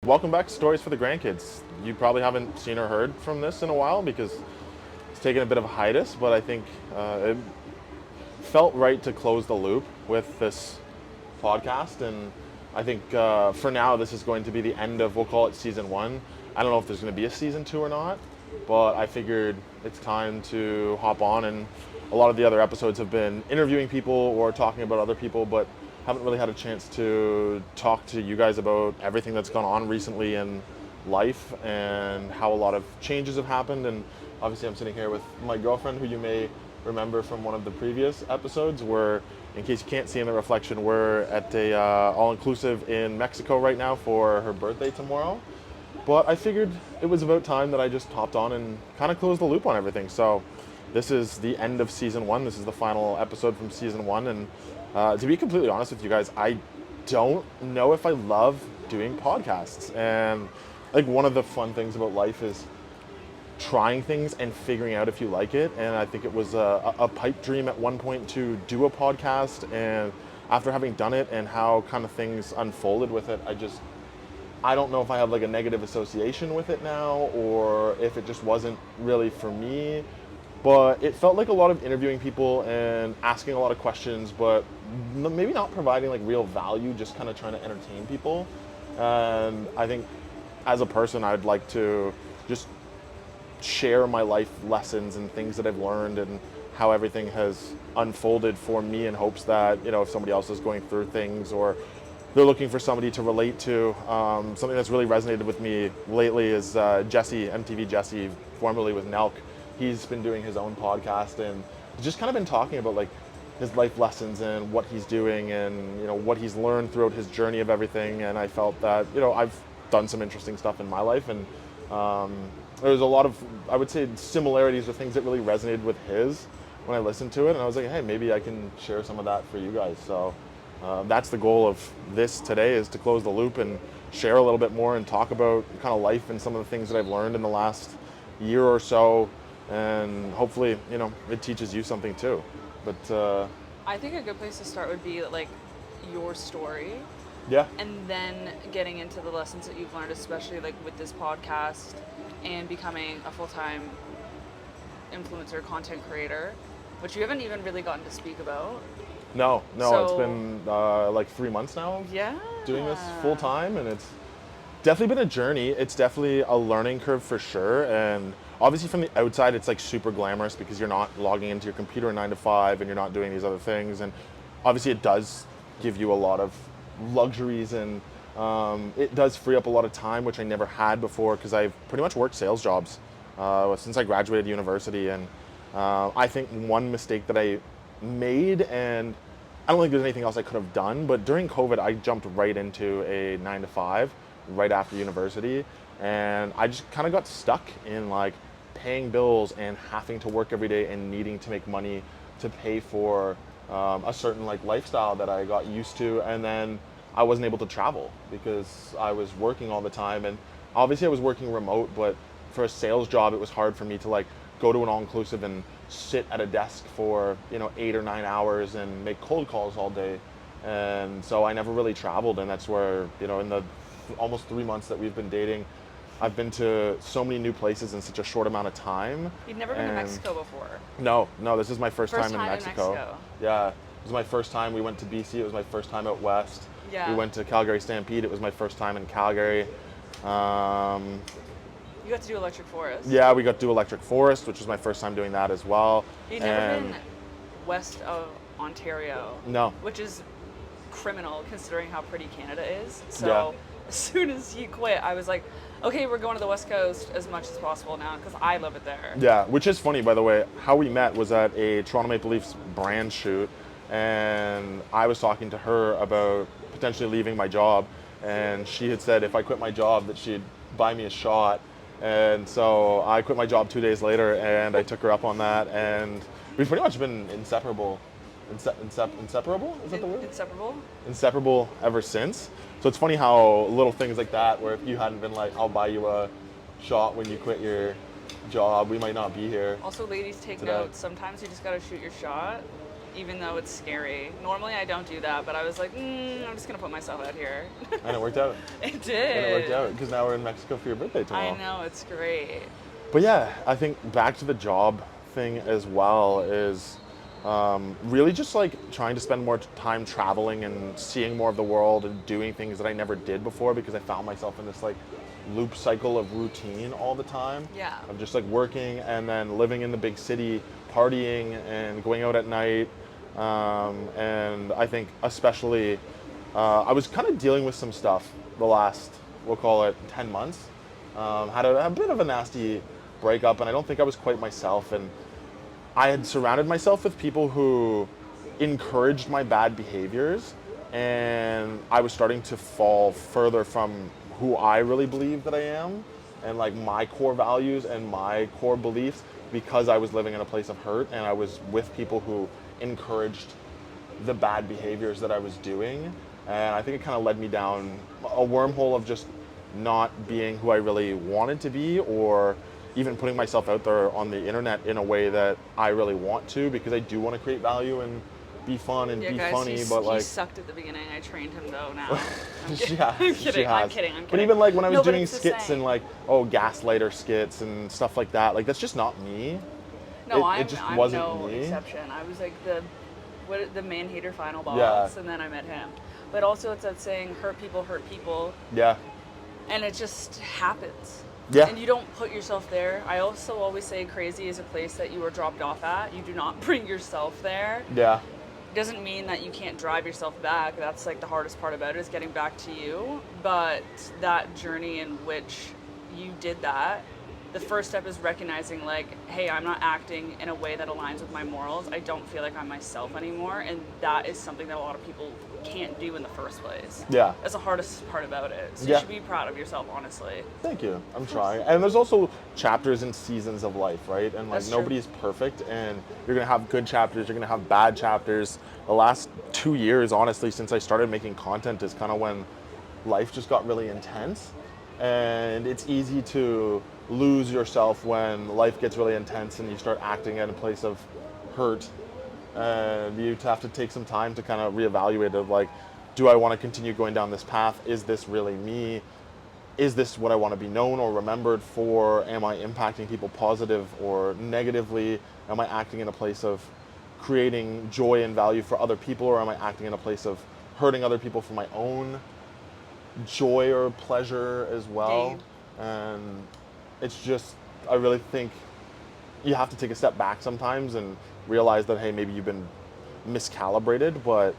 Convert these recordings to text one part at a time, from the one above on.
welcome back to Stories for the Grandkids. You probably haven't seen or heard from this in a while because it's taken a bit of a hiatus, but I think it felt right to close the loop with this podcast. And I think for now, this is going to be the end of, we'll call it season one. I don't know if there's going to be a season two or not, but I figured it's time to hop on. And a lot of the other episodes have been interviewing people or talking about other people, but haven't really had a chance to talk to you guys about everything that's gone on recently in life and how a lot of changes have happened. And obviously I'm sitting here with my girlfriend, who you may remember from one of the previous episodes, where, in case you can't see in the reflection, we're at a all-inclusive in Mexico right now for her birthday tomorrow. But I figured it was about time that I just hopped on and kind of closed the loop on everything. So this is the end of season one. This is the final episode from season one. And to be completely honest with you guys, I don't know if I love doing podcasts. And like, one of the fun things about life is trying things and figuring out if you like it. And I think it was a pipe dream at one point to do a podcast. And after having done it and how kind of things unfolded with it, I don't know if I have like a negative association with it now, or if it just wasn't really for me. But it felt like a lot of interviewing people and asking a lot of questions, but maybe not providing like real value, just kind of trying to entertain people. And I think as a person, I'd like to just share my life lessons and things that I've learned and how everything has unfolded for me, in hopes that, you know, if somebody else is going through things or they're looking for somebody to relate to. Something that's really resonated with me lately is Jesse, MTV Jesse, formerly with Nelk. He's been doing his own podcast and just kind of been talking about like his life lessons and what he's doing and, you know, what he's learned throughout his journey of everything. And I felt that, you know, I've done some interesting stuff in my life, and there's a lot of, I would say, similarities or things that really resonated with his when I listened to it. And I was like, hey, maybe I can share some of that for you guys. So that's the goal of this today, is to close the loop and share a little bit more and talk about kind of life and some of the things that I've learned in the last year or so. And hopefully, you know, it teaches you something too. But I think a good place to start would be like your story. Yeah. And then getting into the lessons that you've learned, especially like with this podcast and becoming a full-time influencer, content creator, which you haven't even really gotten to speak about. No, So, it's been like 3 months now yeah, doing this full time, and it's definitely been a journey. It's definitely a learning curve for sure. And obviously from the outside, it's like super glamorous because you're not logging into your computer 9 to 5 and you're not doing these other things. And obviously it does give you a lot of luxuries, and it does free up a lot of time, which I never had before, because I've pretty much worked sales jobs since I graduated university. And I think one mistake that I made, and I don't think there's anything else I could have done, but during COVID, I jumped right into a 9 to 5 right after university, and I just kind of got stuck in like paying bills and having to work every day and needing to make money to pay for a certain like lifestyle that I got used to. And then I wasn't able to travel because I was working all the time. And obviously I was working remote, but for a sales job, it was hard for me to like go to an all-inclusive and sit at a desk for, you know, 8 or 9 hours and make cold calls all day. And so I never really traveled. And that's where, you know, in the almost 3 months that we've been dating, I've been to so many new places in such a short amount of time. You'd never been to Mexico before. No, this is my first time in Mexico. In Mexico. Yeah, it was my first time. We went to BC. It was my first time out west. Yeah. We went to Calgary Stampede. It was my first time in Calgary. You got to do Electric Forest. Yeah, we got to do Electric Forest, which was my first time doing that as well. You'd never been west of Ontario. No. Which is criminal considering how pretty Canada is. So Yeah. as soon as you quit, I was like, okay, we're going to the West Coast as much as possible now because I love it there. Yeah, which is funny, by the way. How we met was at a Toronto Maple Leafs brand shoot, and I was talking to her about potentially leaving my job, and she had said if I quit my job that she'd buy me a shot. And so I quit my job 2 days later, and I took her up on that, and we've pretty much been inseparable. Inseparable? Is that the word? Inseparable? Inseparable ever since. So it's funny how little things like that, where if you hadn't been like, I'll buy you a shot when you quit your job, we might not be here. Also, ladies, take today. note. Sometimes you just gotta shoot your shot. even though it's scary. Normally I don't do that, but I was like, I'm just gonna put myself out here. And it worked out. It did. And it worked out because now we're in Mexico for your birthday tomorrow. I know, it's great. But yeah, I think back to the job thing as well is really just like trying to spend more time traveling and seeing more of the world and doing things that I never did before, because I found myself in this like loop cycle of routine all the time. Yeah. Of just like working and then living in the big city, partying and going out at night. And I think especially I was kind of dealing with some stuff the last, we'll call it 10 months. Had a bit of a nasty breakup, and I don't think I was quite myself. And I had surrounded myself with people who encouraged my bad behaviors, and I was starting to fall further from who I really believe that I am, and like my core values and my core beliefs, because I was living in a place of hurt and I was with people who encouraged the bad behaviors that I was doing. And I think it kind of led me down a wormhole of just not being who I really wanted to be, or even putting myself out there on the internet in a way that I really want to, because I do want to create value and be fun and Yeah, be guys, funny. But he like, sucked at the beginning. I trained him though now. I'm she kidding. has, I'm she kidding. has. I'm kidding. But even like when I was No, but doing it's the skits same. and like, gaslighter skits and stuff like that, like that's just not me. No, it just I'm wasn't no me. exception. I was like the man hater final boss, Yeah. and then I met him. But also it's that saying, hurt people, Yeah. and it just happens. Yeah. And you don't put yourself there. I also always say crazy is a place that you were dropped off at. You do not bring yourself there. Yeah. Doesn't mean that you can't drive yourself back. That's like the hardest part about it, is getting back to you. But that journey in which you did that, the first step is recognizing like, hey, I'm not acting in a way that aligns with my morals. I don't feel like I'm myself anymore. And that is something that a lot of people can't do in the first place. Yeah. That's the hardest part about it. So Yeah. you should be proud of yourself, honestly. Thank you. I'm trying. And there's also chapters and seasons of life, right? And like That's true. nobody is perfect, and you're gonna have good chapters, you're gonna have bad chapters. The last 2 years, honestly, since I started making content, is kind of when life just got really intense. And it's easy to lose yourself when life gets really intense and you start acting in a place of hurt. And you have to take some time to kind of reevaluate of like, do I want to continue going down this path? Is this really me? Is this what I want to be known or remembered for? Am I impacting people positive or negatively? Am I acting in a place of creating joy and value for other people, or am I acting in a place of hurting other people for my own joy or pleasure as well? Gain. And it's just, I really think you have to take a step back sometimes and realize that, hey, maybe you've been miscalibrated, but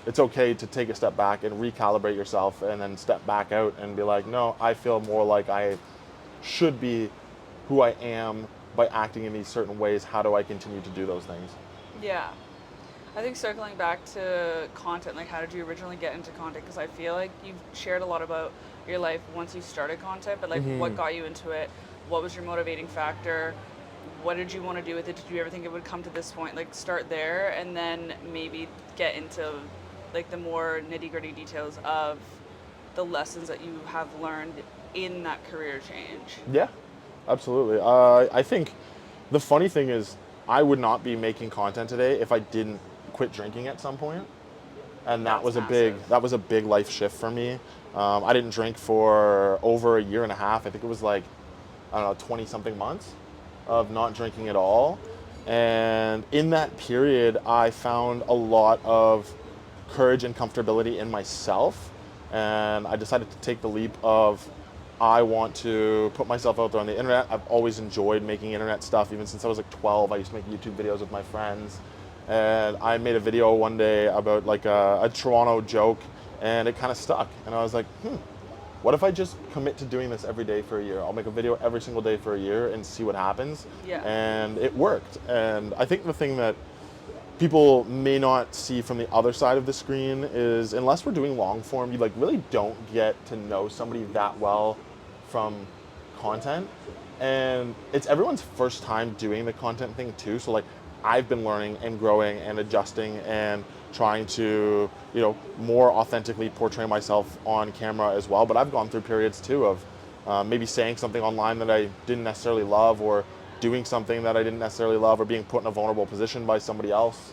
it's okay to take a step back and recalibrate yourself and then step back out and be like, no, I feel more like I should be who I am by acting in these certain ways. How do I continue to do those things? Yeah. I think circling back to content, like how did you originally get into content? Because I feel like you've shared a lot about your life once you started content, but like what got you into it? What was your motivating factor? What did you want to do with it? Did you ever think it would come to this point? Like start there and then maybe get into like the more nitty-gritty details of the lessons that you have learned in that career change. Yeah, absolutely. I think the funny thing is I would not be making content today if I didn't quit drinking at some point. And that was That's a big life shift for me. I didn't drink for over a year and a half. I think it was like, I don't know, 20 something months of not drinking at all. And in that period, I found a lot of courage and comfortability in myself. And I decided to take the leap of, I want to put myself out there on the internet. I've always enjoyed making internet stuff. Even since I was like 12, I used to make YouTube videos with my friends. And I made a video one day about like a Toronto joke, and it kind of stuck. And I was like, what if I just commit to doing this every day for a year? I'll make a video every single day for a year and see what happens. Yeah. And it worked. And I think the thing that people may not see from the other side of the screen is, unless we're doing long form, you like really don't get to know somebody that well from content. And it's everyone's first time doing the content thing too. So like I've been learning and growing and adjusting and trying to, more authentically portray myself on camera as well. But I've gone through periods too of maybe saying something online that I didn't necessarily love, or doing something that I didn't necessarily love, or being put in a vulnerable position by somebody else.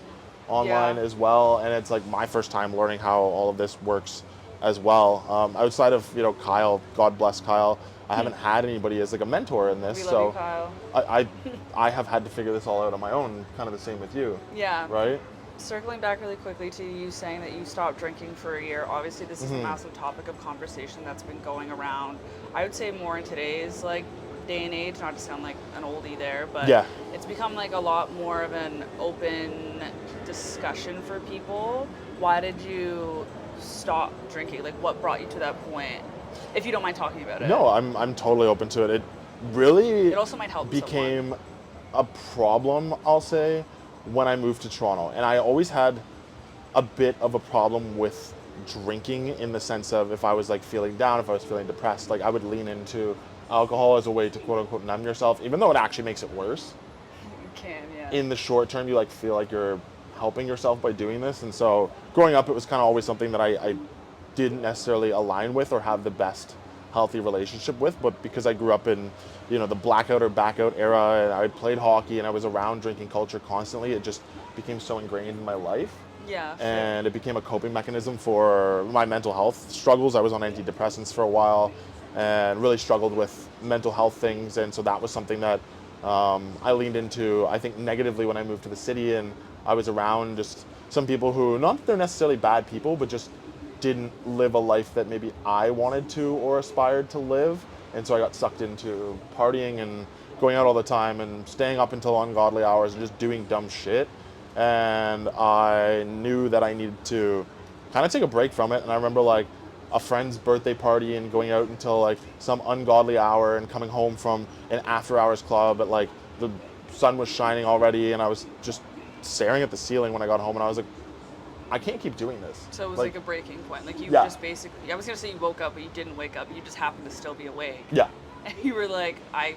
online Yeah. as well, and it's like my first time learning how all of this works as well. Outside of Kyle, God bless Kyle, I haven't had anybody as like a mentor in this, We love you, so Kyle. I I have had to figure this all out on my own. Kind of the same with you, Yeah. right? Circling back really quickly to you saying that you stopped drinking for a year, obviously this is a massive topic of conversation that's been going around. I would say more in today's like day and age, not to sound like an oldie there, but Yeah. it's become like a lot more of an open discussion for people. Why did you stop drinking? Like what brought you to that point? If you don't mind talking about it. No, I'm totally open to it. It really It also might help someone. became a problem, I'll say, when I moved to Toronto. And I always had a bit of a problem with drinking in the sense of if I was like feeling down, if I was feeling depressed, like I would lean into alcohol as a way to quote unquote numb yourself, even though it actually makes it worse. You can, yeah. In the short term, you like feel like you're helping yourself by doing this. And so growing up, it was kind of always something that I didn't necessarily align with or have the best healthy relationship with. But because I grew up in, the blackout or backout era, and I played hockey and I was around drinking culture constantly, it just became so ingrained in my life. Yeah, sure. And it became a coping mechanism for my mental health struggles. I was on antidepressants for a while and really struggled with mental health things. And so that was something that I leaned into, I think, negatively when I moved to the city. And I was around just some people who, not that they're necessarily bad people, but just didn't live a life that maybe I wanted to or aspired to live. And so I got sucked into partying and going out all the time and staying up until ungodly hours and just doing dumb shit. And I knew that I needed to kind of take a break from it. And I remember like a friend's birthday party and going out until like some ungodly hour and coming home from an after hours club at like the sun was shining already, and I was just staring at the ceiling when I got home, and I was like, I can't keep doing this. So it was like a breaking point. Like you Yeah. just basically, I was going to say you woke up, but you didn't wake up. You just happened to still be awake. Yeah. And you were like, I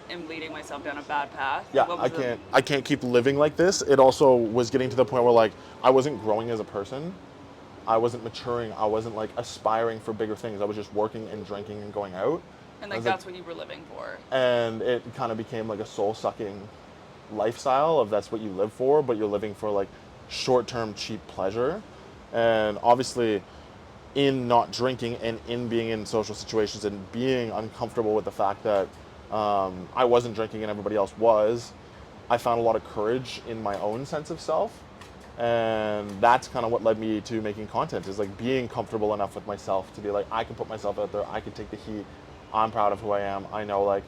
am leading myself down a bad path. Yeah, What was I can't keep living like this. It also was getting to the point where like I wasn't growing as a person. I wasn't maturing. I wasn't like aspiring for bigger things. I was just working and drinking and going out. And like that's what you were living for. And it kind of became like a soul-sucking lifestyle of that's what you live for, but you're living for like short-term cheap pleasure. And obviously in not drinking and in being in social situations and being uncomfortable with the fact that I wasn't drinking and everybody else was, I found a lot of courage in my own sense of self. And that's kind of what led me to making content, is like being comfortable enough with myself to be like, I can put myself out there, I can take the heat, I'm proud of who I am, I know like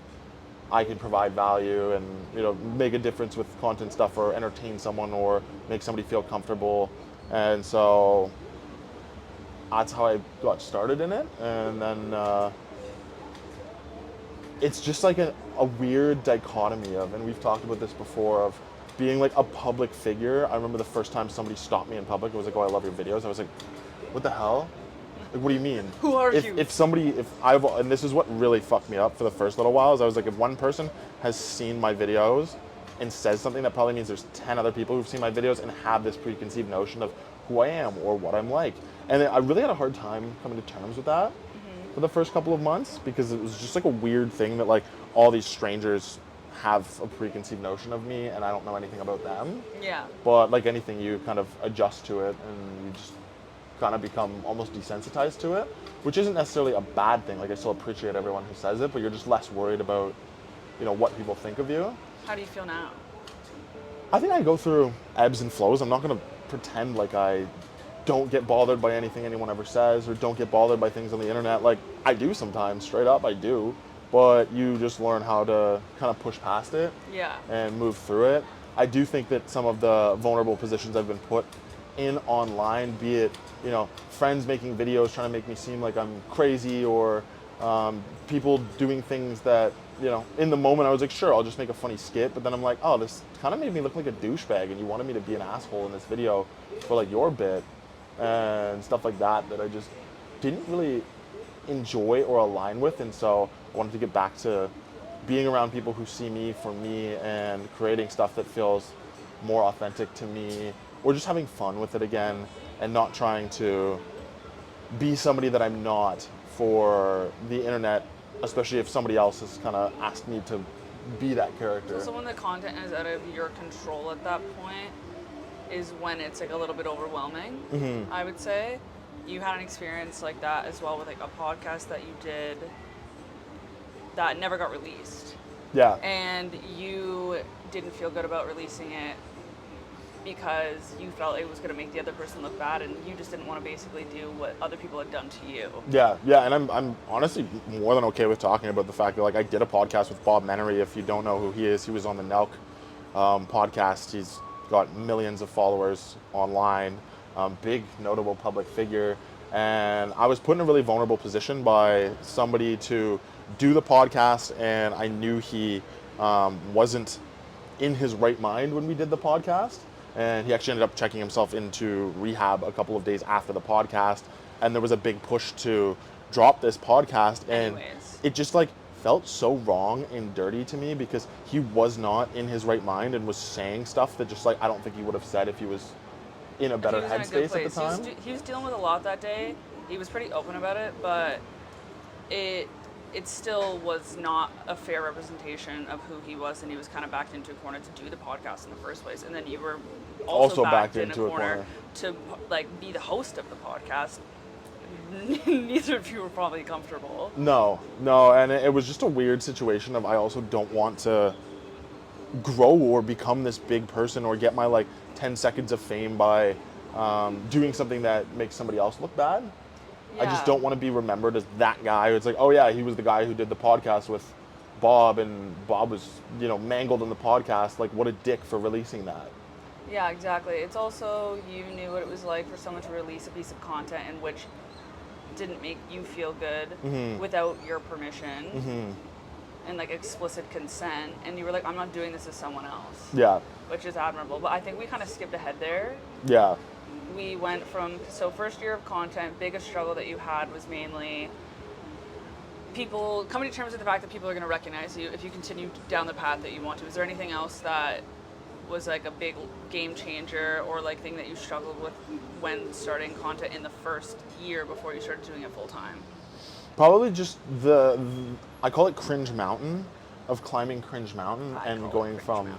I can provide value and make a difference with content stuff or entertain someone or make somebody feel comfortable. And so that's how I got started in it. And then it's just like a weird dichotomy of, and we've talked about this before, of being like a public figure. I remember the first time somebody stopped me in public, it was like, oh, I love your videos. I was like, what the hell? Like, what do you mean? Who are if, you? And this is what really fucked me up for the first little while, is I was like, if one person has seen my videos and says something, that probably means there's 10 other people who've seen my videos and have this preconceived notion of who I am or what I'm like. And I really had a hard time coming to terms with that for the first couple of months, because it was just like a weird thing that like all these strangers have a preconceived notion of me and I don't know anything about them. Yeah. But like anything, you kind of adjust to it and you just kind of become almost desensitized to it, which isn't necessarily a bad thing. Like I still appreciate everyone who says it, but you're just less worried about, what people think of you. How do you feel now? I think I go through ebbs and flows. I'm not going to pretend like I don't get bothered by anything anyone ever says or don't get bothered by things on the internet. Like I do sometimes, straight up I do, but you just learn how to kind of push past it. Yeah. And move through it. I do think that some of the vulnerable positions I've been put in online, be it, friends making videos trying to make me seem like I'm crazy, or people doing things that, in the moment I was like, sure, I'll just make a funny skit, but then I'm like, oh, this kind of made me look like a douchebag and you wanted me to be an asshole in this video for like your bit and stuff like that I just didn't really enjoy or align with. And so I wanted to get back to being around people who see me for me and creating stuff that feels more authentic to me, or just having fun with it again and not trying to be somebody that I'm not for the internet, especially if somebody else has kind of asked me to be that character. So when the content is out of your control at that point, is when it's like a little bit overwhelming, I would say. You had an experience like that as well with like a podcast that you did that never got released. Yeah. And you didn't feel good about releasing it because you felt it was going to make the other person look bad, and you just didn't want to basically do what other people had done to you. Yeah, and I'm honestly more than okay with talking about the fact that like I did a podcast with Bob Menery. If you don't know who he is, he was on the Nelk podcast. He's got millions of followers online, big notable public figure, and I was put in a really vulnerable position by somebody to do the podcast, and I knew he wasn't in his right mind when we did the podcast. And he actually ended up checking himself into rehab a couple of days after the podcast. And there was a big push to drop this podcast. And it just like felt so wrong and dirty to me because he was not in his right mind and was saying stuff that just like I don't think he would have said if he was in a better headspace at the time. He was dealing with a lot that day. He was pretty open about it, but it still was not a fair representation of who he was, and he was kind of backed into a corner to do the podcast in the first place. And then you were also backed into a corner to like be the host of the podcast. Neither of you were probably comfortable. No, and it was just a weird situation of I also don't want to grow or become this big person or get my like 10 seconds of fame by doing something that makes somebody else look bad. Yeah. I just don't want to be remembered as that guy. It's like, oh yeah, he was the guy who did the podcast with Bob, and Bob was, mangled in the podcast. Like, what a dick for releasing that. Yeah, exactly. It's also, you knew what it was like for someone to release a piece of content in which didn't make you feel good without your permission and like explicit consent, and you were like, I'm not doing this as someone else. Yeah. Which is admirable. But I think we kind of skipped ahead there. Yeah. We went from, so first year of content, biggest struggle that you had was mainly people coming to terms with the fact that people are going to recognize you if you continue down the path that you want to. Is there anything else that was like a big game changer or like thing that you struggled with when starting content in the first year before you started doing it full time? Probably just I call it Cringe Mountain, of climbing Cringe Mountain and going from,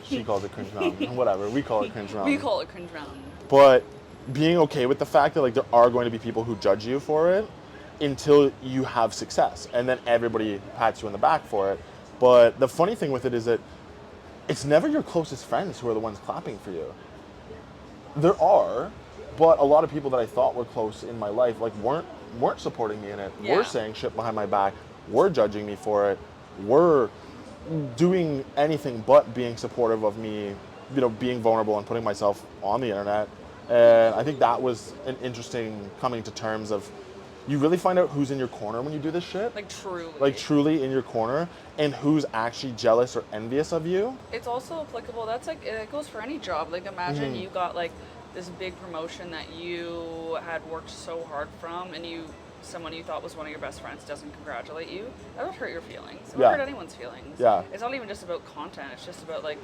she calls it Cringe Mountain, whatever, we call it Cringe Mountain. We call it Cringe Mountain. But being okay with the fact that like there are going to be people who judge you for it until you have success, and then everybody pats you on the back for it. But the funny thing with it is that it's never your closest friends who are the ones clapping for you. There are, but a lot of people that I thought were close in my life like weren't supporting me in it, were saying shit behind my back, were judging me for it, were doing anything but being supportive of me, being vulnerable and putting myself on the internet. And I think that was an interesting coming to terms of, you really find out who's in your corner when you do this shit. Like truly in your corner, and who's actually jealous or envious of you. It's also applicable, that's like, it goes for any job. Like imagine you got like this big promotion that you had worked so hard from, and someone you thought was one of your best friends doesn't congratulate you. That would hurt your feelings. It would hurt anyone's feelings. Yeah. It's not even just about content, it's just about like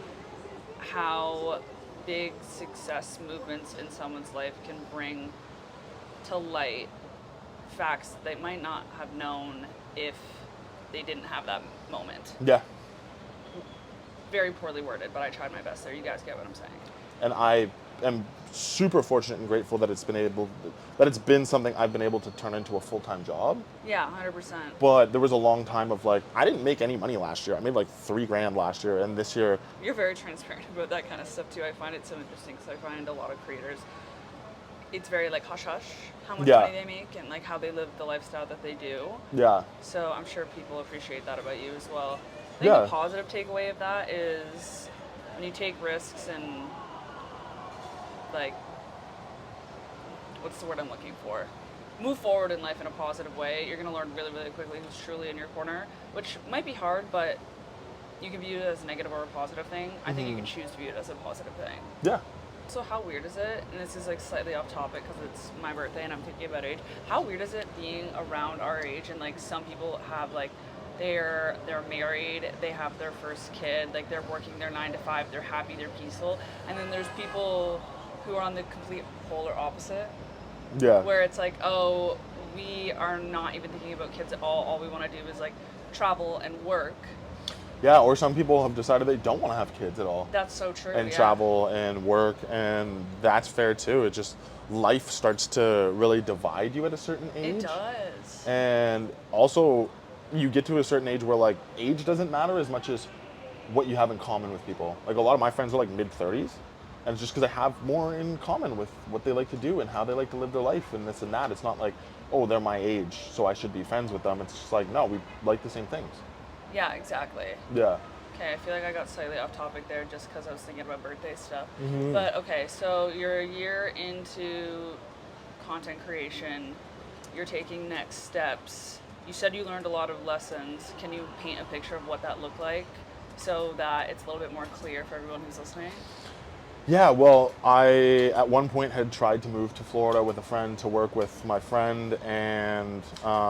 how big success movements in someone's life can bring to light facts they might not have known if they didn't have that moment. Yeah. Very poorly worded, but I tried my best there. You guys get what I'm saying. And I am super fortunate and grateful that it's been something I've been able to turn into a full-time job. Yeah, 100%. But there was a long time of like, I didn't make any money last year. I made like $3,000 last year, and this year. You're very transparent about that kind of stuff too. I find it so interesting because I find a lot of creators, it's very like hush hush how much money they make and like how they live the lifestyle that they do. Yeah. So I'm sure people appreciate that about you as well. I think the positive takeaway of that is when you take risks and like, what's the word I'm looking for? Move forward in life in a positive way. You're going to learn really, really quickly who's truly in your corner, which might be hard, but you can view it as a negative or a positive thing. I think you can choose to view it as a positive thing. Yeah. So how weird is it, and this is like slightly off topic because it's my birthday and I'm thinking about age, how weird is it being around our age and like some people have like, they're married, they have their first kid, like they're working their 9 to 5, they're happy, they're peaceful, and then there's people who are on the complete polar opposite. Yeah. Where it's like, oh, we are not even thinking about kids at all. All we want to do is like travel and work. Yeah, or some people have decided they don't want to have kids at all That's so true. and Yeah. travel and work, and that's fair too. It just, life starts to really divide you at a certain age. It does. And also, you get to a certain age where like age doesn't matter as much as what you have in common with people. Like a lot of my friends are like mid-30s, and it's just because I have more in common with what they like to do and how they like to live their life and this and that. It's not like, oh, they're my age, so I should be friends with them. It's just like, no, we like the same things. Yeah, exactly. Yeah. Okay, I feel like I got slightly off topic there just because I was thinking about birthday stuff. Mm-hmm. But okay, so you're a year into content creation. You're taking next steps. You said you learned a lot of lessons. Can you paint a picture of what that looked like so that it's a little bit more clear for everyone who's listening? Yeah, well, I at one point had tried to move to Florida with a friend to work with my friend, and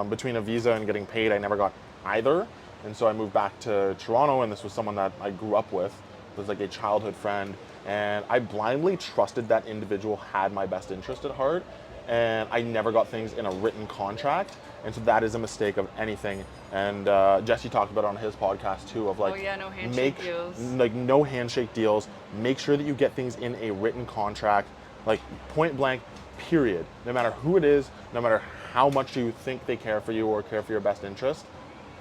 between a visa and getting paid, I never got either. And so I moved back to Toronto, and this was someone that I grew up with. It was like a childhood friend, and I blindly trusted that individual had my best interest at heart, and I never got things in a written contract. And so that is a mistake of anything. And Jesse talked about it on his podcast too, of like, Oh yeah, no handshake deals. like no handshake deals. Make sure that you get things in a written contract, like point blank, period. No matter who it is, no matter how much you think they care for you or care for your best interest,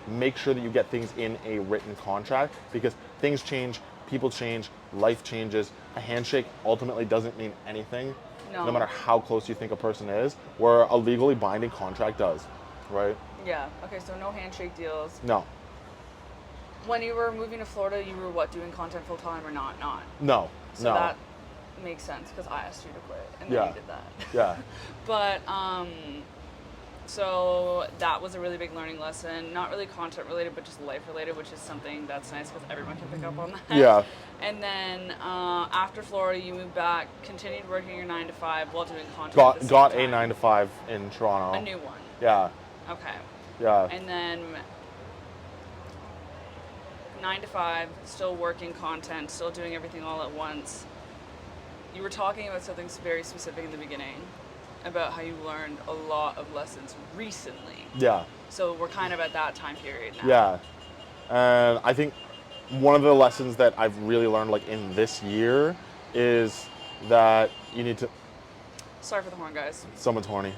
make sure that you get things in a written contract, because things change, people change, life changes. A handshake ultimately doesn't mean anything, no matter how close you think a person is, where a legally binding contract does, right? Yeah. Okay, so no handshake deals. No. When you were moving to Florida, you were what, doing content full time or not? No. So no. that makes sense because I asked you to quit and then Yeah. you did that. Yeah. But so that was a really big learning lesson. Not really content related, but just life related, which is something that's nice because everyone can pick up on that. Yeah. And then after Florida, you moved back, continued working your 9 to 5 while doing content. At the same Got a time. 9 to 5 in Toronto. A new one. Yeah. Okay. Yeah. And then 9 to 5, still working content, still doing everything all at once. You were talking about something very specific in the beginning, about how you learned a lot of lessons recently. Yeah. So we're kind of at that time period now. Yeah. And I think one of the lessons that I've really learned like in this year is that you need to, Sorry for the horn, guys. someone's horny,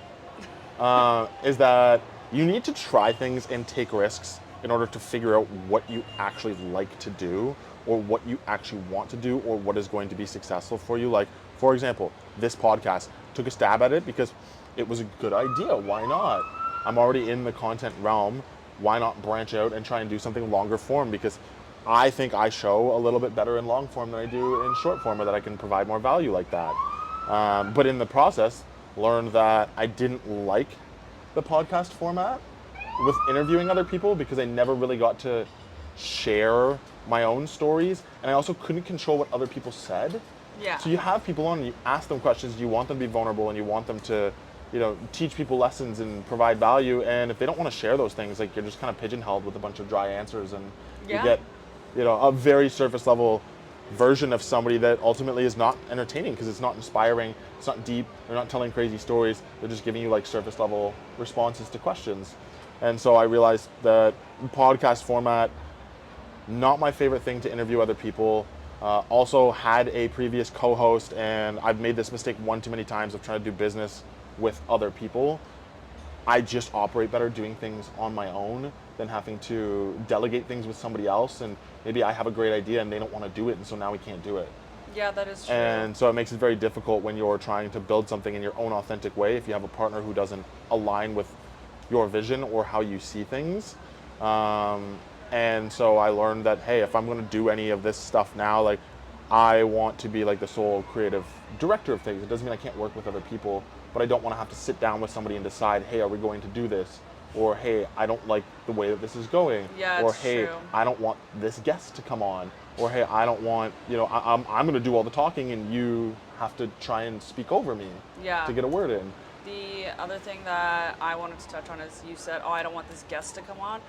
is that you need to try things and take risks in order to figure out what you actually like to do, or what you actually want to do, or what is going to be successful for you. Like, for example, this podcast, took a stab at it because it was a good idea. Why not? I'm already in the content realm. Why not branch out and try and do something longer form? Because I think I show a little bit better in long form than I do in short form, or that I can provide more value like that. But in the process, learned that I didn't like the podcast format with interviewing other people, because I never really got to share my own stories, and I also couldn't control what other people said. Yeah. So you have people on, you ask them questions, you want them to be vulnerable, and you want them to, teach people lessons and provide value. And if they don't want to share those things, like, you're just kind of pigeonholed with a bunch of dry answers, and you get, a very surface level version of somebody that ultimately is not entertaining, because it's not inspiring, it's not deep, they're not telling crazy stories, they're just giving you like surface level responses to questions. And so I realized that podcast format, not my favorite thing to interview other people. Also had a previous co-host, and I've made this mistake one too many times of trying to do business with other people. I just operate better doing things on my own than having to delegate things with somebody else, and maybe I have a great idea and they don't want to do it, and so now we can't do it. Yeah, that is true. And so it makes it very difficult when you're trying to build something in your own authentic way if you have a partner who doesn't align with your vision or how you see things. And so I learned that, hey, if I'm going to do any of this stuff now, like, I want to be like the sole creative director of things. It doesn't mean I can't work with other people, but I don't want to have to sit down with somebody and decide, hey, are we going to do this? Or, hey, I don't like the way that this is going. Yeah, or, it's hey, true. I don't want this guest to come on. Or, hey, I don't want, I'm going to do all the talking and you have to try and speak over me to get a word in. The other thing that I wanted to touch on is you said, I don't want this guest to come on.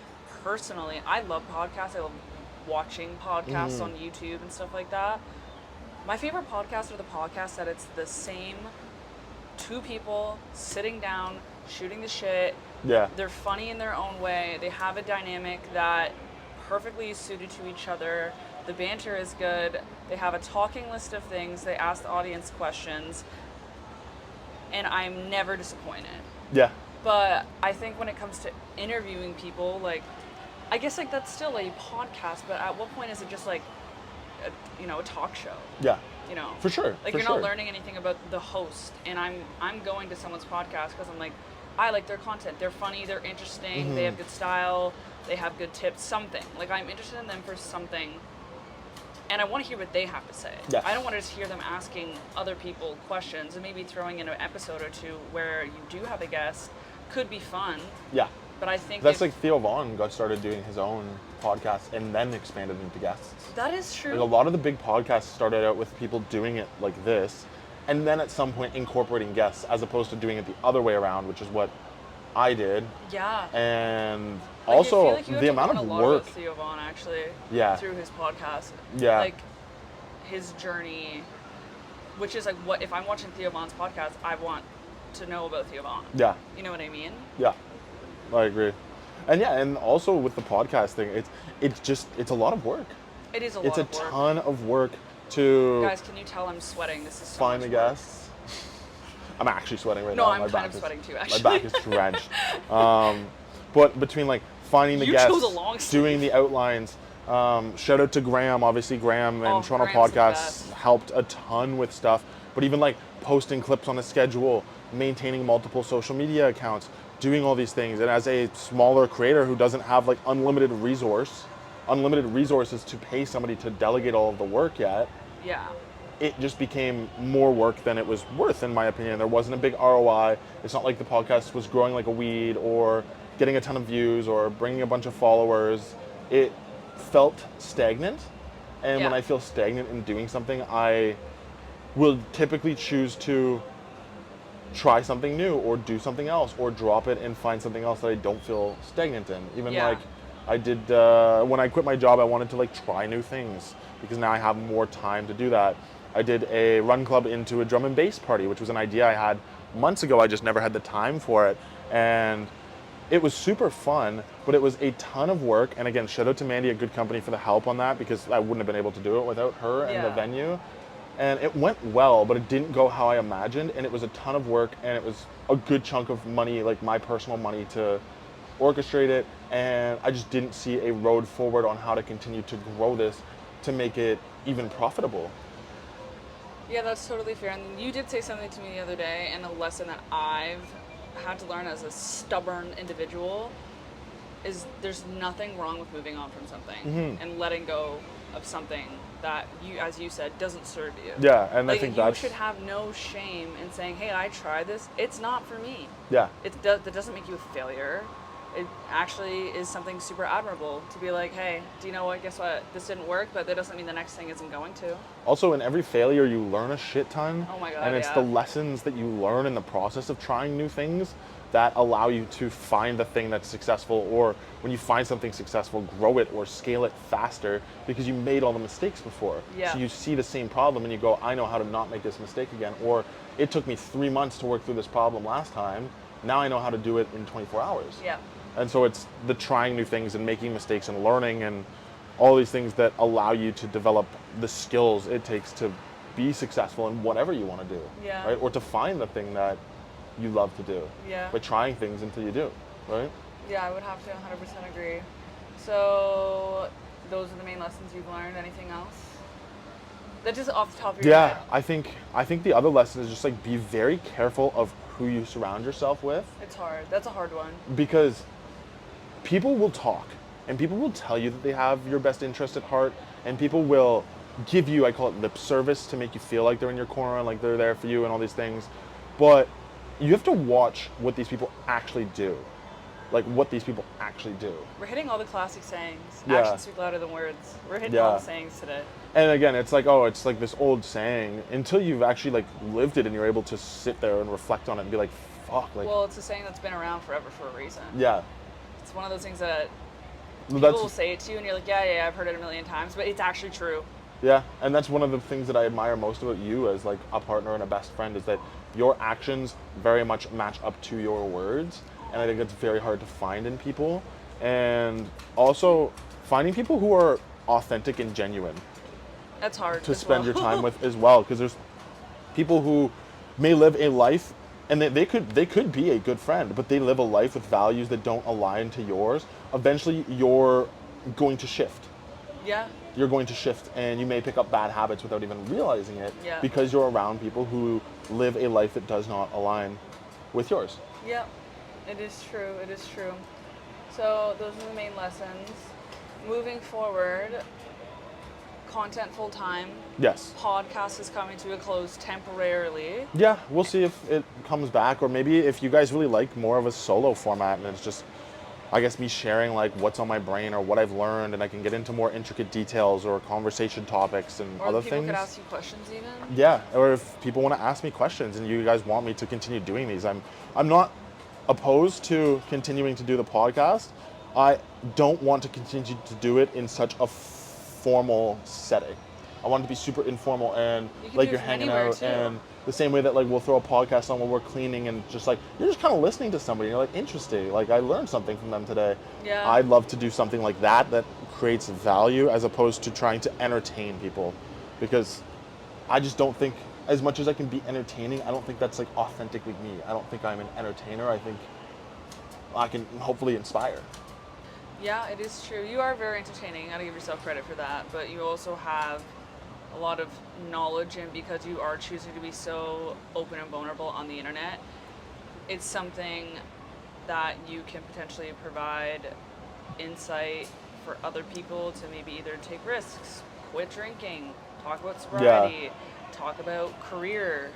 Personally, I love podcasts. I love watching podcasts on YouTube and stuff like that. My favorite podcasts are the podcasts that it's the same two people sitting down, shooting the shit. Yeah. They're funny in their own way. They have a dynamic that perfectly suited to each other. The banter is good. They have a talking list of things. They ask the audience questions. And I'm never disappointed. Yeah. But I think when it comes to interviewing people, like, I guess like that's still a podcast, but at what point is it just like, a talk show? Yeah. For sure. Like, you're not learning anything about the host, and I'm going to someone's podcast because I'm like, I like their content. They're funny. They're interesting. They have good style. They have good tips. Something. Like, I'm interested in them for something. And I want to hear what they have to say. Yes. I don't want to just hear them asking other people questions, and maybe throwing in an episode or two where you do have a guest could be fun. Yeah. But I think that's like Theo Vaughn got started doing his own podcast and then expanded into guests. That is true. Like, a lot of the big podcasts started out with people doing it like this, and then at some point incorporating guests, as opposed to doing it the other way around, which is what I did. Yeah. And like, also I feel like you the amount of of work work. With Theo Vaughn, actually. Yeah. Through his podcast. Yeah. Like, his journey, which is like, what if I'm watching Theo Vaughn's podcast, I want to know about Theo Vaughn. Yeah. You know what I mean? Yeah. I agree. And yeah, and also with the podcast thing, it's a lot of work. It is a lot of work. It's a ton of work to Guys, can you tell I'm sweating? This is so find much the work. guests. I'm actually sweating right No, now. I'm My kind back of sweating too, actually. My back is drenched. But between like finding the You guests, chose a long sleeve. doing the outlines, shout out to Graham. Obviously, Graham and Toronto Graham's the Podcasts best. helped a ton with stuff. But even like posting clips on a schedule, maintaining multiple social media accounts, doing all these things. And as a smaller creator who doesn't have like unlimited resources to pay somebody to delegate all of the work yet, Yeah. it just became more work than it was worth, in my opinion. There wasn't a big ROI. It's not like the podcast was growing like a weed or getting a ton of views or bringing a bunch of followers. It felt stagnant. And when Yeah. I feel stagnant in doing something, I will typically choose to try something new or do something else or drop it and find something else that I don't feel stagnant in. Even Yeah. like I did, when I quit my job, I wanted to like try new things because now I have more time to do that. I did a run club into a drum and bass party, which was an idea I had months ago. I just never had the time for it. And it was super fun, but it was a ton of work. And again, shout out to Mandy at Good Company for the help on that, because I wouldn't have been able to do it without her and the Yeah. venue. And it went well, but it didn't go how I imagined. And it was a ton of work, and it was a good chunk of money, like my personal money, to orchestrate it. And I just didn't see a road forward on how to continue to grow this to make it even profitable. Yeah, that's totally fair. And you did say something to me the other day, and a lesson that I've had to learn as a stubborn individual is there's nothing wrong with moving on from something and letting go of something that you, as you said, doesn't serve you. Yeah, and like, I think you that's... should have no shame in saying, hey, I tried this. It's not for me. Yeah. That doesn't make you a failure. It actually is something super admirable to be like, hey, do you know what? Guess what? This didn't work, but that doesn't mean the next thing isn't going to. Also, in every failure, you learn a shit ton. Oh my God, and it's yeah. the lessons that you learn in the process of trying new things that allow you to find the thing that's successful, or when you find something successful, grow it or scale it faster because you made all the mistakes before. Yeah. So you see the same problem and you go, I know how to not make this mistake again. Or it took me 3 months to work through this problem last time. Now I know how to do it in 24 hours. Yeah. And so it's the trying new things and making mistakes and learning and all these things that allow you to develop the skills it takes to be successful in whatever you want to do. Yeah. Right? Or to find the thing that you love to do. Yeah. By trying things until you do. Right? Yeah, I would have to 100% agree. So those are the main lessons you've learned. Anything else? That just off the top of your Yeah. head. I think the other lesson is just like be very careful of who you surround yourself with, It's hard. That's a hard one. because people will talk and people will tell you that they have your best interest at heart, and people will give you, I call it lip service, to make you feel like they're in your corner and like they're there for you and all these things. But you have to watch what these people actually do. Like what these people actually do. We're hitting all the classic sayings. Yeah. Actions speak louder than words. We're hitting Yeah. all the sayings today. And again, it's like, oh, it's like this old saying, until you've actually like lived it and you're able to sit there and reflect on it and be like, fuck, like, Well, it's a saying that's been around forever for a reason. yeah. It's one of those things that Well, people will say it to you and you're like, yeah, I've heard it a million times, but it's actually true. Yeah, and that's one of the things that I admire most about you as like a partner and a best friend, is that your actions very much match up to your words, and I think it's very hard to find in people. And also finding people who are authentic and genuine That's hard to as spend well. your time with as well, because there's people who may live a life and they could be a good friend, but they live a life with values that don't align to yours. Eventually you're going to shift. Yeah. You're going to shift, and you may pick up bad habits without even realizing it, Yeah. because you're around people who live a life that does not align with yours. Yeah, it is true. It is true. So those are the main lessons. Moving forward, content full time. Yes. Podcast is coming to a close temporarily. Yeah, we'll see if it comes back, or maybe if you guys really like more of a solo format and it's just, I guess, me sharing like what's on my brain or what I've learned, and I can get into more intricate details or conversation topics and Or other people things. could ask you questions even. Yeah, or if people want to ask me questions and you guys want me to continue doing these, I'm not opposed to continuing to do the podcast. I don't want to continue to do it in such a formal setting. I want it to be super informal and You can like do you're it from hanging anywhere, out, too. and the same way that like we'll throw a podcast on when we're cleaning, and just like you're just kind of listening to somebody, and you're like, interesting, like I learned something from them today. Yeah. I'd love to do something like that creates value, as opposed to trying to entertain people, because I just don't think, as much as I can be entertaining, I don't think that's like authentically me. I don't think I'm an entertainer. I think I can hopefully inspire. Yeah, it is true. You are very entertaining. I gotta give yourself credit for that. But you also have a lot of knowledge, and because you are choosing to be so open and vulnerable on the internet, it's something that you can potentially provide insight for other people to maybe either take risks, quit drinking, talk about sobriety, talk about career.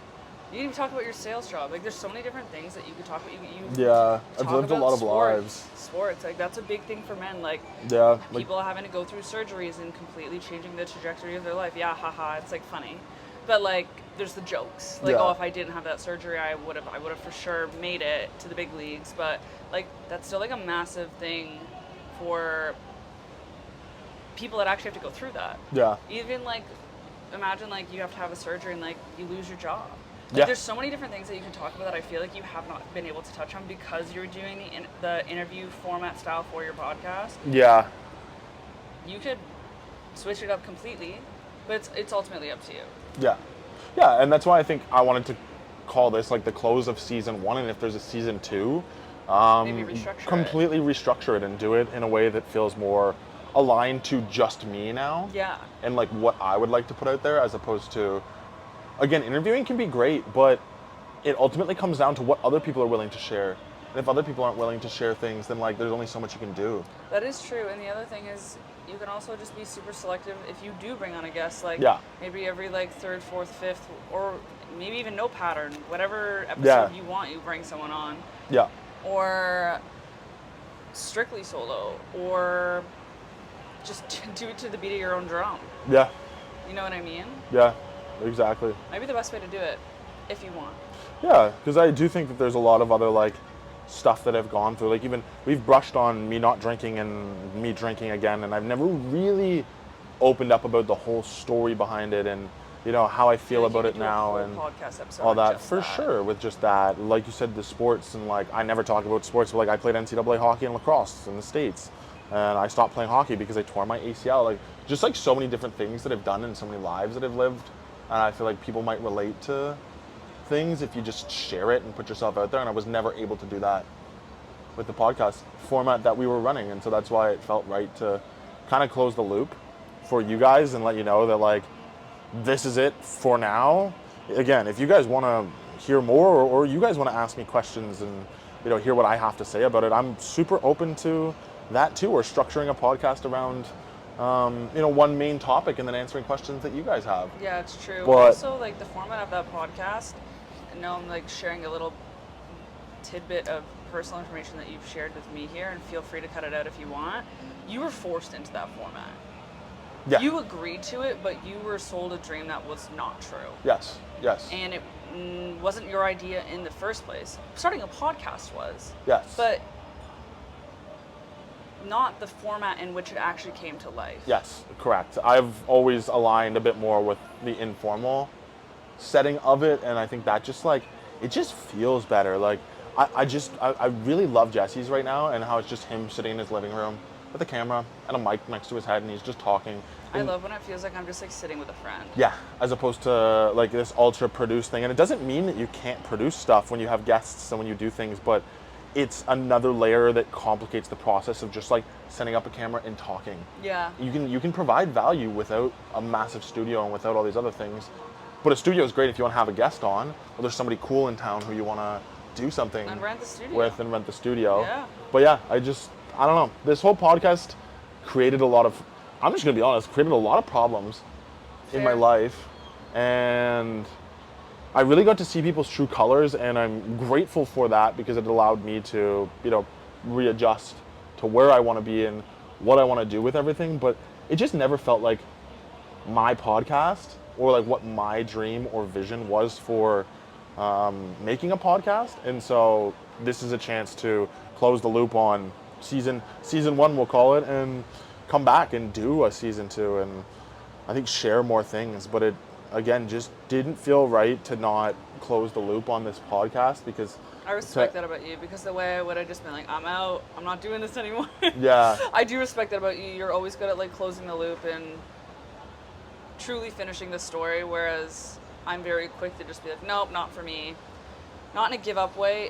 You can even talk about your sales job. Like, there's so many different things that you could talk about. Yeah, I've talk lived a about lot of sports. lives. Sports, like, that's a big thing for men. Like, Yeah, like, people having to go through surgeries and completely changing the trajectory of their life. Yeah, haha, it's like funny. But like, there's the jokes. Like, Yeah. oh, if I didn't have that surgery, I would have for sure made it to the big leagues. But like, that's still like a massive thing for people that actually have to go through that. yeah, Even like, imagine like you have to have a surgery and like you lose your job. Like, Yeah. there's so many different things that you can talk about that I feel like you have not been able to touch on because you're doing the interview format style for your podcast. yeah, You could switch it up completely, but it's ultimately up to you. yeah, yeah, and that's why I think I wanted to call this like the close of season 1, and if there's a season 2, Maybe restructure it. completely restructure it and do it in a way that feels more aligned to just me now. Yeah. And like what I would like to put out there, as opposed to, again, interviewing can be great, but it ultimately comes down to what other people are willing to share. And if other people aren't willing to share things, then like there's only so much you can do. That is true. And the other thing is, you can also just be super selective if you do bring on a guest. Like, Yeah. maybe every like third, fourth, fifth, or maybe even no pattern. Whatever episode Yeah. you want, you bring someone on. Yeah, Or strictly solo. Or just do it to the beat of your own drum. yeah, You know what I mean? yeah, exactly. Maybe the best way to do it, if you want. Yeah, because I do think that there's a lot of other like stuff that I've gone through. Like, even we've brushed on me not drinking and me drinking again, and I've never really opened up about the whole story behind it, and you know how I feel Like, you about could it do a now, whole and podcast episode all on that just for sure. With just that, like you said, the sports, and like I never talk about sports, but like I played NCAA hockey and lacrosse in the States, and I stopped playing hockey because I tore my ACL. Like, just like so many different things that I've done and so many lives that I've lived, and I feel like people might relate to things if you just share it and put yourself out there, and I was never able to do that with the podcast format that we were running, and so that's why it felt right to kind of close the loop for you guys and let you know that like this is it for now. Again, if you guys want to hear more, or you guys want to ask me questions and you know hear what I have to say about it, I'm super open to that too, or structuring a podcast around you know, one main topic and then answering questions that you guys have. Yeah, it's true. But- Also, like, the format of that podcast, I know I'm like sharing a little tidbit of personal information that you've shared with me here, and feel free to cut it out if you want. You were forced into that format. Yeah. You agreed to it, but you were sold a dream that was not true. Yes. Yes. And it wasn't your idea in the first place. Starting a podcast was. Yes. But not the format in which it actually came to life. Yes, correct. I've always aligned a bit more with the informal setting of it, and I think that just like it just feels better. Like I really love Jesse's right now, and how it's just him sitting in his living room with a camera and a mic next to his head, and he's just talking. I love when it feels like I'm just like sitting with a friend. Yeah, as opposed to like this ultra produced thing. And it doesn't mean that you can't produce stuff when you have guests and when you do things, but it's another layer that complicates the process of just like setting up a camera and talking. Yeah. You can provide value without a massive studio and without all these other things. But a studio is great if you want to have a guest on, or there's somebody cool in town who you want to do something And rent the studio. with and rent the studio. Yeah. But yeah, I don't know. This whole podcast created a lot of, I'm just going to be honest, created a lot of problems in my Fair. life. And I really got to see people's true colors, and I'm grateful for that because it allowed me to, readjust to where I want to be and what I want to do with everything. But it just never felt like my podcast or like what my dream or vision was for making a podcast. And so this is a chance to close the loop on season 1, we'll call it, and come back and do a season 2 and I think share more things. But it, again, just didn't feel right to not close the loop on this podcast because I respect that about you, because the way I would have just been like, I'm out, I'm not doing this anymore. Yeah. I do respect that about you. You're always good at like closing the loop and truly finishing the story, whereas I'm very quick to just be like, nope, not for me. Not in a give up way,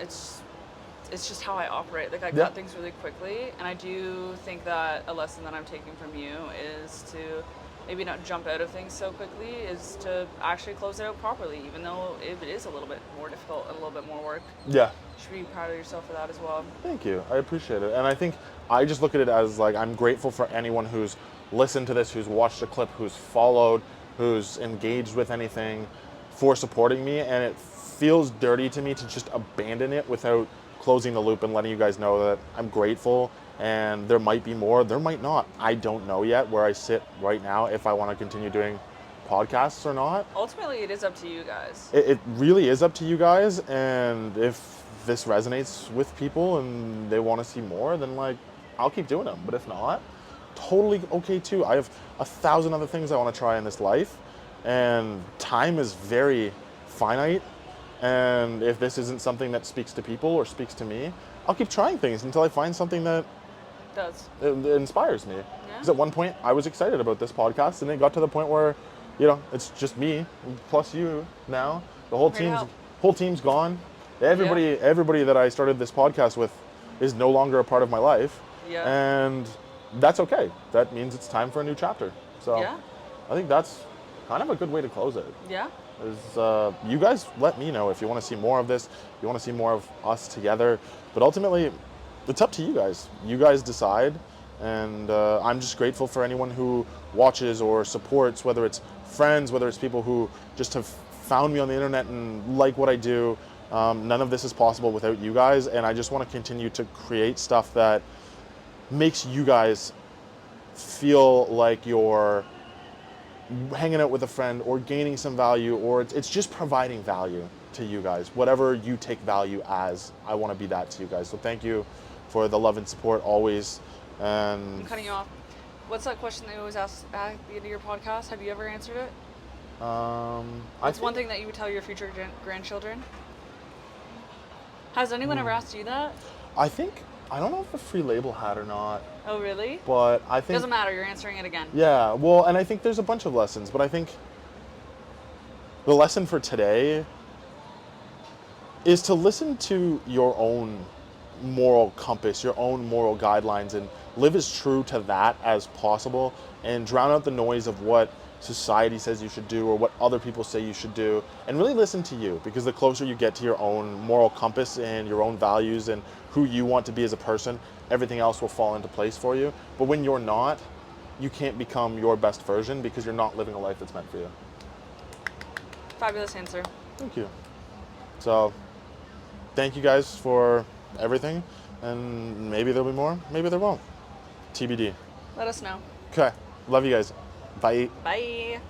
it's just how I operate. Like I cut things really quickly, and I do think that a lesson that I'm taking from you is to maybe not jump out of things so quickly, is to actually close it out properly, even though it is a little bit more difficult and a little bit more work. Yeah. You should be proud of yourself for that as well. Thank you. I appreciate it. And I think I just look at it as like, I'm grateful for anyone who's listened to this, who's watched a clip, who's followed, who's engaged with anything, for supporting me. And it feels dirty to me to just abandon it without closing the loop and letting you guys know that I'm grateful. And there might be more, there might not. I don't know yet where I sit right now, if I want to continue doing podcasts or not. Ultimately, it is up to you guys. It really is up to you guys. And if this resonates with people and they want to see more, then like, I'll keep doing them. But if not, totally okay too. I have 1,000 other things I want to try in this life. And time is very finite. And if this isn't something that speaks to people or speaks to me, I'll keep trying things until I find something that it inspires me. Because at one point I was excited about this podcast, and it got to the point where, it's just me plus you now. The whole team's gone. Everybody that I started this podcast with is no longer a part of my life. Yeah. And that's okay. That means it's time for a new chapter. So I think that's kind of a good way to close it. Yeah. Is you guys let me know if you want to see more of this, you want to see more of us together. But ultimately, it's up to you guys. You guys decide. And I'm just grateful for anyone who watches or supports, whether it's friends, whether it's people who just have found me on the internet and like what I do. None of this is possible without you guys. And I just want to continue to create stuff that makes you guys feel like you're hanging out with a friend or gaining some value, or it's just providing value to you guys. Whatever you take value as, I want to be that to you guys. So thank you for the love and support always. And I'm cutting you off. What's that question that you always ask at the end of your podcast? Have you ever answered it? What's one thing that you would tell your future grandchildren? Has anyone ever asked you that? I don't know if the free label had or not. Oh, really? But I think... Doesn't matter, you're answering it again. Yeah, well, and I think there's a bunch of lessons, but I think the lesson for today is to listen to your own moral compass, your own moral guidelines, and live as true to that as possible, and drown out the noise of what society says you should do or what other people say you should do, and really listen to you, because the closer you get to your own moral compass and your own values and who you want to be as a person, everything else will fall into place for you. But when you're not, you can't become your best version because you're not living a life that's meant for you. Fabulous answer. Thank you. So, thank you guys for everything, and maybe there'll be more, maybe there won't. TBD. Let us know. Okay. Love you guys. Bye. Bye.